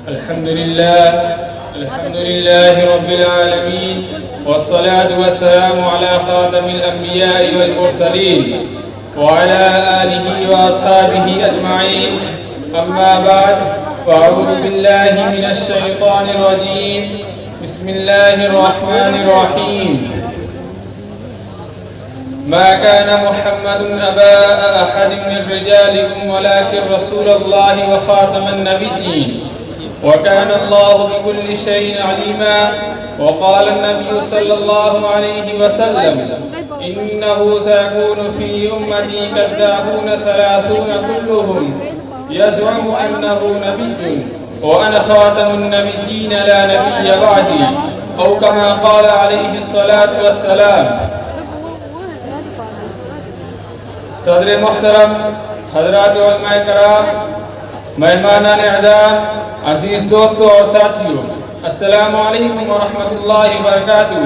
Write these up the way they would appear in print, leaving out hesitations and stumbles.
الحمد لله رب العالمين، والصلاة والسلام على خاتم الأنبياء والمرسلين وعلى آله وأصحابه أجمعين. أما بعد، فأعوذ بالله من الشيطان الرجيم. بسم الله الرحمن الرحيم. ما كان محمد أبا أحد من رجالكم ولكن رسول الله وخاتم النبيين وكان الله بكل شيء عليما. وقال النبي صلى الله عليه وسلم: إنه سيكون في أمتي كذابون 30 كلهم يزعم أنه نبي وأنا خاتم النبيين لا نبي بعدي، أو كما قال عليه الصلاة والسلام. صدر محترم، حضرات علماء کرام، مہمانان اعزاز، عزیز دوستوں اور ساتھیوں، السلام علیکم ورحمۃ اللہ وبرکاتہ.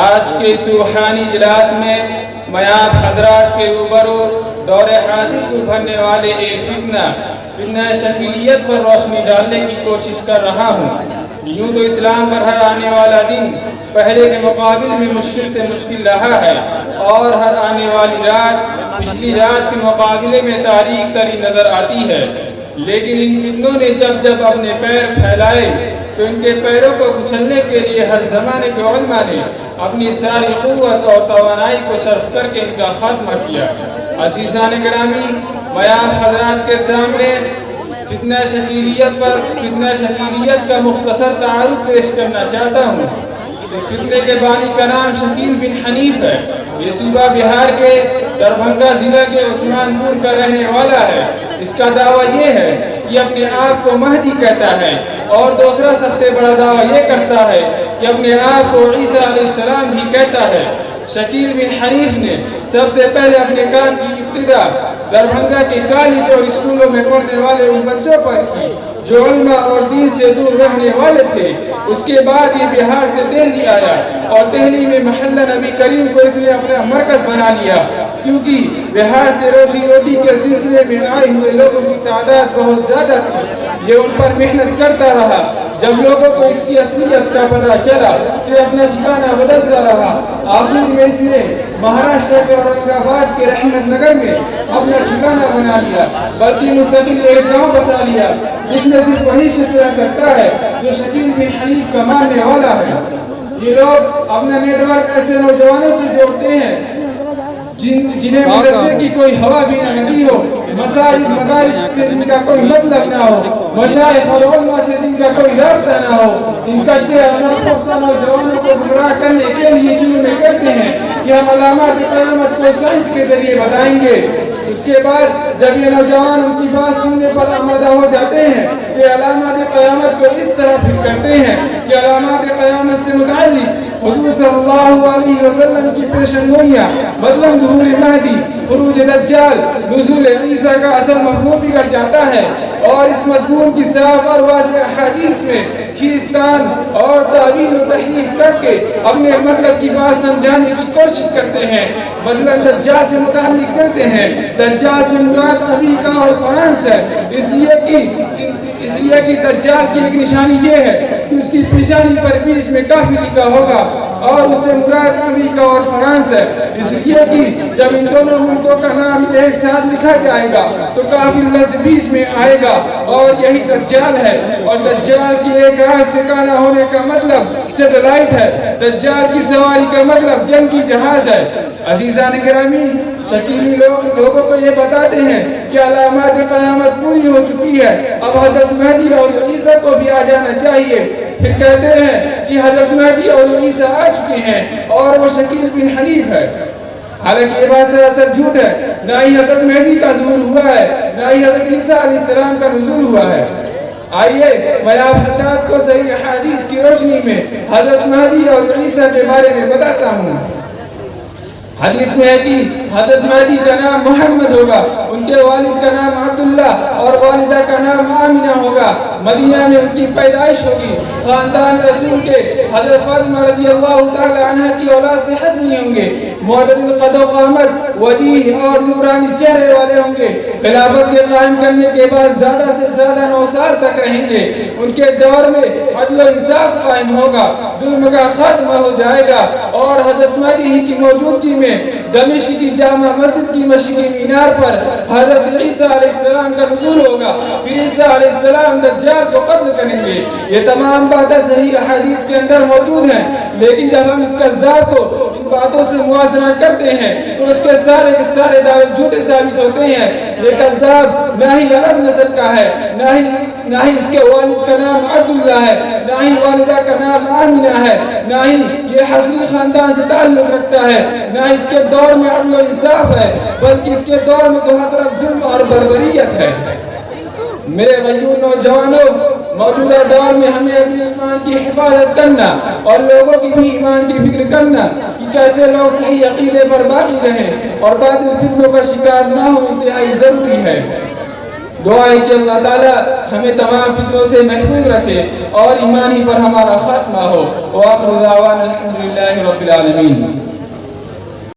آج کے اس روحانی اجلاس میں میں آپ حضرات کے روبرو دور حاضر کو بھرنے والے ایک فتنہ شکیلیت پر روشنی ڈالنے کی کوشش کر رہا ہوں. یوں تو اسلام پر ہر آنے والا دن پہلے کے مقابل میں مشکل سے مشکل رہا ہے، اور ہر آنے والی رات پچھلی رات کے مقابلے میں تاریک تری نظر آتی ہے. لیکن ان فتنوں نے جب اپنے پیر پھیلائے تو ان کے پیروں کو کچلنے کے لیے ہر زمانے کے علماء نے اپنی ساری قوت اور توانائی کو صرف کر کے ان کا خاتمہ کیا. عزیزان گرامی، میں آپ حضرات کے سامنے فتنہ شکیلیت کا مختصر تعارف پیش کرنا چاہتا ہوں. اس فتنے کے بانی کا نام شکیل بن حنیف ہے. یہ صوبہ بہار کے دربھنگہ ضلع کے عثمان پور کا رہنے والا ہے. اس کا دعویٰ یہ ہے کہ اپنے آپ کو مہدی کہتا ہے، اور دوسرا سب سے بڑا دعویٰ یہ کرتا ہے کہ اپنے آپ کو عیسیٰ علیہ السلام ہی کہتا ہے. شکیل بن حنیف نے سب سے پہلے اپنے کام کی ابتدا دربھنگہ کے کالج اور اسکولوں میں پڑھنے والے ان بچوں پر کی جو علماء اور دین سے دور رہنے والے تھے. اس کے بعد یہ بہار سے دہلی آیا، اور دہلی میں محلہ نبی کریم کو اس نے اپنا مرکز بنا لیا، کیونکہ بہار سے روزی روٹی کے سلسلے میں آئے ہوئے لوگوں کی تعداد بہت زیادہ تھی. یہ ان پر محنت کرتا رہا. جب لوگوں کو اس کی اصلیت کا پتہ چلا تو اپنا ٹھکانہ بدلتا رہا. آخر میں اس نے مہاراشٹر کے اورنگ آباد کے رحمت نگر میں اپنا ٹھکانہ بنا لیا، بلکہ مستقل ایک گاؤں بسا لیا جس میں صرف وہی شخص رہ سکتا ہے جو شکیل بن حنیف کا ماننے والا ہے. یہ لوگ اپنا نیٹ ورک ایسے نوجوانوں سے جوڑتے ہیں جنہیں مدرسے کی کوئی ہوا بھی نہ لگی ہو، مساجد مدارس سے جن کا کوئی مطلب نہ ہو، مشائخ اور علماء سے جن کا کوئی رابطہ نہ ہو. ان کچے اور ناپختہ نوجوانوں کو گمراہ کرنے کے لیے شروع میں کہتے ہیں کہ ہم علامات قیامت کو سائنس کے ذریعے بتائیں گے. اس کے بعد جب یہ نوجوان ان کی بات سننے پر آمادہ ہو جاتے ہیں کہ علامات قیامت کو اس طرح پھر کرتے ہیں کہ علامات قیامت سے متعلق حضور صلی اللہ علیہ وسلم کی پیشن گوئیاں، مطلب ظہور مہدی، خروج دجال، نزول عیسیٰ کا اثر مفہوم بگڑ جاتا ہے، اور اس مضمون کی صاف اور واضح احادیث میں کھینچتان اور تعویل و تحریف کر کے اپنے مطلب کی بات سمجھانے کی کوشش کرتے ہیں. مثلا دجال سے متعلق کرتے ہیں دجال سے مراد امریکہ اور فرانس ہے، اس لیے کہ دجال کی ایک نشانی یہ ہے کہ اس کی پیشانی پر بیچ میں کافی لکھا ہوگا، اور اس سے مراد امریکہ اور فرانس ہے. اس لیے کہ جب ان دونوں ملکوں کا نام ایک ساتھ لکھا جائے گا تو کافی لفظ بیچ میں آئے گا، اور یہی دجال ہے. اور دجال کی ایک آنکھ سے کانا ہونے کا مطلب سیٹلائٹ ہے. دجال کی سواری کا مطلب جنگی جہاز ہے. عزیزان گرامی، شکیلی لوگوں کو یہ بتاتے ہیں کہ علامات قیامت پوری ہو چکی ہے، اب حضرت مہدی اور عیسیٰ کو بھی آ جانا چاہیے. پھر کہتے ہیں کہ حضرت مہدی اور عیسیٰ آ چکے ہیں اور وہ شکیل بن حنیف ہے. حالانکہ یہ بات سراسر جھوٹ ہے. نہ ہی حضرت مہدی کا ظہور ہوا ہے، نہ ہی حضرت عیسیٰ علیہ السلام کا نزول ہوا ہے. آئیے میں آپ حضرات کو صحیح حدیث کی روشنی میں حضرت مہدی اور عیسیٰ کے بارے میں بتاتا ہوں. حدیث میں ہے کہ حضرت مہدی کا نام محمد ہوگا، ان کے والد کا نام عبداللہ اور والدہ کا نام آمینہ ہوگا. مدینہ میں ان کی پیدائش ہوگی، خاندان رسول کے حضرت فاطمہ رضی اللہ تعالی عنہ کی اولاد سے ہضمی ہوں گے، معتدل قد و قامت، وجیہ اور نورانی چہرے والے ہوں گے، خلافت کے قائم کرنے کے بعد زیادہ سے زیادہ 9 سال تک رہیں گے، ان کے دور میں عدل و انصاف قائم ہوگا، ظلم کا خاتمہ ہو جائے گا، اور حضرت مہدی ہی کی موجودگی میں دمشق کی جامع مسجد کی مشرقی مینار پر حضرت عیسیٰ علیہ السلام کا نزول ہوگا، پھر عیسیٰ علیہ السلام دجال کو قتل کریں گے۔ یہ تمام باتیں صحیح احادیث کے اندر موجود ہیں، لیکن جب ہم اس کذاب کو ان باتوں سے موازنہ کرتے ہیں تو اس کے سارے کے سارے دعوے جھوٹے ثابت ہوتے ہیں۔ یہ کذاب نہ ہی عرب نسل کا ہے، نہ ہی اس کے والد کا نام عبداللہ ہے، نہ ہی والدہ کا نام آمینہ ہے، نہ ہی یہ حسین خاندان سے تعلق رکھتا ہے، نہ اس کے دور میں عدل و انصاف ہے، بلکہ اس کے دور میں تو ہر طرف ظلم اور بربریت ہے۔ میرے غیور نوجوانوں، موجودہ دور میں ہمیں اپنے ایمان کی حفاظت کرنا اور لوگوں کی بھی ایمان کی فکر کرنا کہ کیسے لوگ صحیح عقیدے پر باقی رہیں اور باطل فتنوں کا شکار نہ ہو انتہائی ضروری ہے۔ دعا ہے کہ اللہ تعالیٰ ہمیں تمام فتنوں سے محفوظ رکھے اور ایمانی پر ہمارا خاتمہ ہو۔ وآخر دعوانا الحمدللہ رب العالمین۔